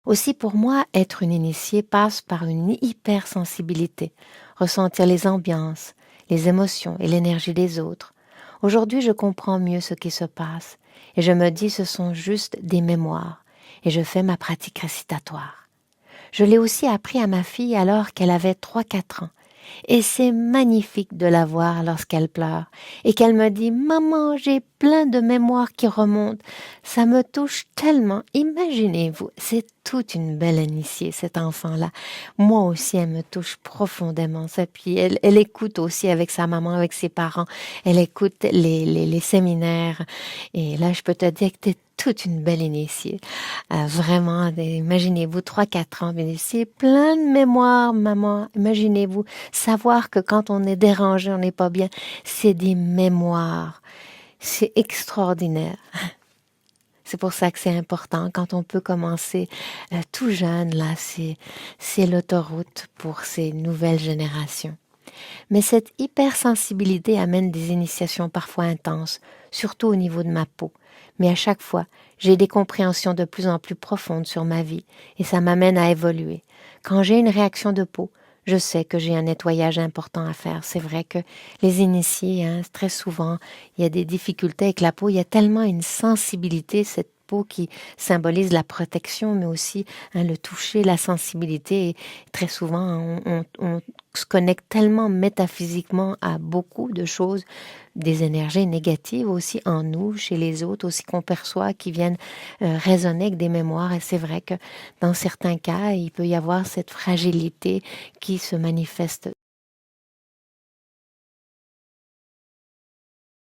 Aussi pour moi, être une initiée passe par une hypersensibilité, ressentir les ambiances, les émotions et l'énergie des autres. Aujourd'hui, je comprends mieux ce qui se passe et je me dis ce sont juste des mémoires et je fais ma pratique récitatoire. Je l'ai aussi appris à ma fille alors qu'elle avait 3 4 ans. Et c'est magnifique de la voir lorsqu'elle pleure et qu'elle me dit «Maman, j'ai plein de mémoires qui remontent». Ça me touche tellement. Imaginez-vous, c'est toute une belle initiée, cet enfant-là. Moi aussi, elle me touche profondément. Ça, puis elle écoute aussi avec sa maman, avec ses parents. Elle écoute les séminaires. Et là, je peux te dire que tu es toute une belle initiée. Vraiment, imaginez-vous, 3 4 ans, initiée, plein de mémoires, maman. Imaginez-vous, savoir que quand on est dérangé, on n'est pas bien, c'est des mémoires. C'est extraordinaire. C'est pour ça que c'est important quand on peut commencer tout jeune, là, c'est l'autoroute pour ces nouvelles générations. Mais cette hypersensibilité amène des initiations parfois intenses, surtout au niveau de ma peau. Mais à chaque fois, j'ai des compréhensions de plus en plus profondes sur ma vie et ça m'amène à évoluer. Quand j'ai une réaction de peau, je sais que j'ai un nettoyage important à faire. C'est vrai que les initiés, hein, très souvent, il y a des difficultés avec la peau. Il y a tellement une sensibilité, cette peau qui symbolise la protection, mais aussi hein, le toucher, la sensibilité. Et très souvent, on se connecte tellement métaphysiquement à beaucoup de choses, des énergies négatives aussi en nous, chez les autres aussi qu'on perçoit, qui viennent résonner avec des mémoires. Et c'est vrai que dans certains cas, il peut y avoir cette fragilité qui se manifeste